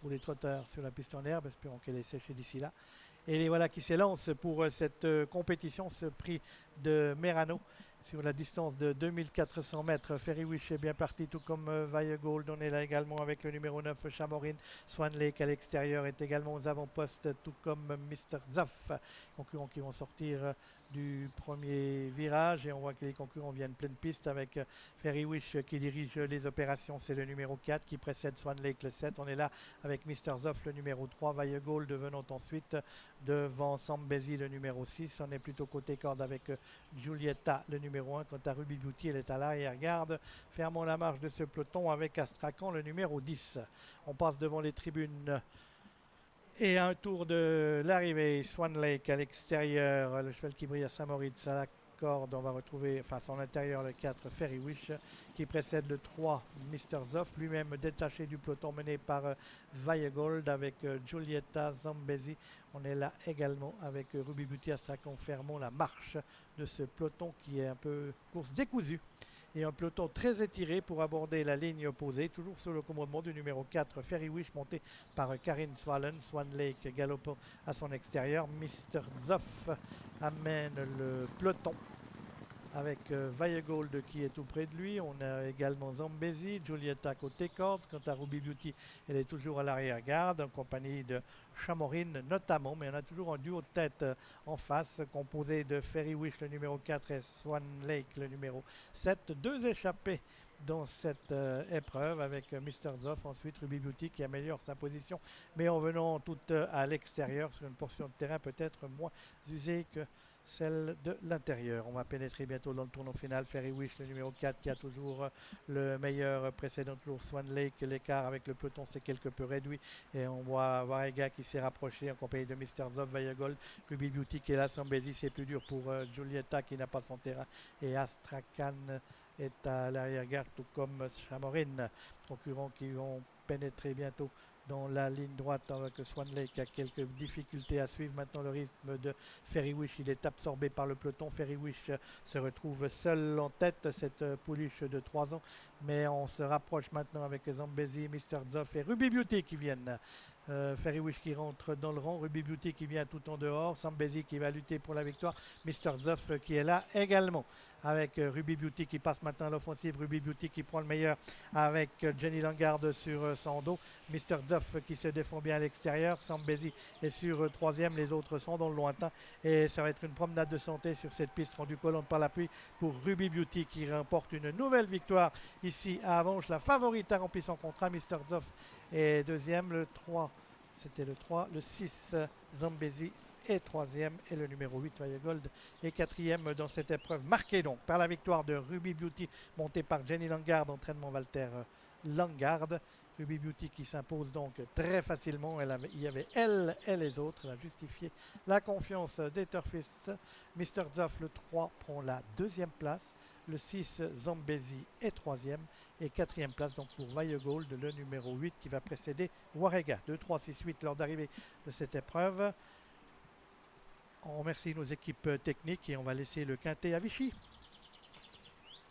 pour les trotteurs sur la piste en herbe. Espérons qu'elle est séchée d'ici là. Et les voilà qui s'élancent pour cette compétition, ce prix de Merano sur la distance de 2400 mètres. Ferry Wish est bien parti, tout comme Vaille Gold. On est là également avec le numéro 9, Chamorin. Swan Lake à l'extérieur est également aux avant-postes, tout comme Mr. Zoff. Concurrents qui vont sortir du premier virage et on voit que les concurrents viennent pleine piste avec Ferry Wish qui dirige les opérations, c'est le numéro 4 qui précède Swan Lake le 7. On est là avec Mr. Zoff le numéro 3, Vaille Gold devenant ensuite devant Sambesi le numéro 6. On est plutôt côté corde avec Giulietta le numéro 1. Quant à Ruby Beauty, elle est à l'arrière-garde. Fermons la marche de ce peloton avec Astrakhan le numéro 10. On passe devant les tribunes. Et un tour de l'arrivée, Swan Lake à l'extérieur, le cheval qui brille à Saint-Moritz à la corde, on va retrouver, enfin son intérieur, le 4 Ferry Wish qui précède le 3 Mr. Zoff, lui-même détaché du peloton mené par Vaille Gold avec Giulietta Zambesi. On est là également avec Ruby Beauty Astrakhan. Fermons la marche de ce peloton qui est un peu course décousue. Et un peloton très étiré pour aborder la ligne opposée, toujours sous le commandement du numéro 4, Ferry Wish, monté par Karin Swallen. Swan Lake galopant à son extérieur. Mr. Zoff amène le peloton avec Vaille Gold qui est tout près de lui. On a également Zambesi, Giulietta côté corde. Quant à Ruby Beauty, elle est toujours à l'arrière-garde en compagnie de Chamorin notamment, mais on a toujours un duo de tête en face composé de Ferry Wish le numéro 4 et Swan Lake le numéro 7. Deux échappés dans cette épreuve avec Mr. Zoff, ensuite Ruby Beauty qui améliore sa position, mais en venant tout à l'extérieur sur une portion de terrain peut-être moins usée que celle de l'intérieur. On va pénétrer bientôt dans le tournoi final. Ferry Wish, le numéro 4, qui a toujours le meilleur précédent, toujours Swan Lake. L'écart avec le peloton s'est quelque peu réduit. Et on voit Varega qui s'est rapproché en compagnie de Mr. Zoff, Vaille Gold, Ruby Beauty qui est là. Sambesi, c'est plus dur pour Giulietta qui n'a pas son terrain. Et Astrakhan est à l'arrière-garde, tout comme Chamorin. Concurrents qui vont pénétrer bientôt dans la ligne droite avec Swan Lake a quelques difficultés à suivre maintenant le rythme de Ferry Wish. Il est absorbé par le peloton. Ferry Wish se retrouve seul en tête, cette pouliche de 3 ans. Mais on se rapproche maintenant avec Zambesi, Mr. Zoff et Ruby Beauty qui viennent. Ferry Wish qui rentre dans le rang, Ruby Beauty qui vient tout en dehors, Zambesi qui va lutter pour la victoire, Mr. Zoff qui est là également avec Ruby Beauty qui passe maintenant à l'offensive, Ruby Beauty qui prend le meilleur avec Jenny Langard sur son dos, Mr. Zoff qui se défend bien à l'extérieur, Zambesi est sur troisième, les autres sont dans le lointain et ça va être une promenade de santé sur cette piste rendue collante par l'appui pour Ruby Beauty qui remporte une nouvelle victoire ici à Avanches. La favorite a rempli son contrat, Mr. Zoff est deuxième, le 3 c'était le 3, le 6 Zambesi est troisième et le numéro 8 Vaille Gold est quatrième dans cette épreuve, marquée donc par la victoire de Ruby Beauty montée par Jenny Langard, entraînement Walter Langard. Ruby Beauty qui s'impose donc très facilement. Il y avait elle et les autres. Elle a justifié la confiance des turfistes. Mr. Zoff, le 3, prend la deuxième place. Le 6, Zambesi, est troisième. Et quatrième place donc pour Vaille Gold, le numéro 8 qui va précéder Warrega. 2, 3, 6, 8 lors d'arrivée de cette épreuve. On remercie nos équipes techniques et on va laisser le quintet à Vichy.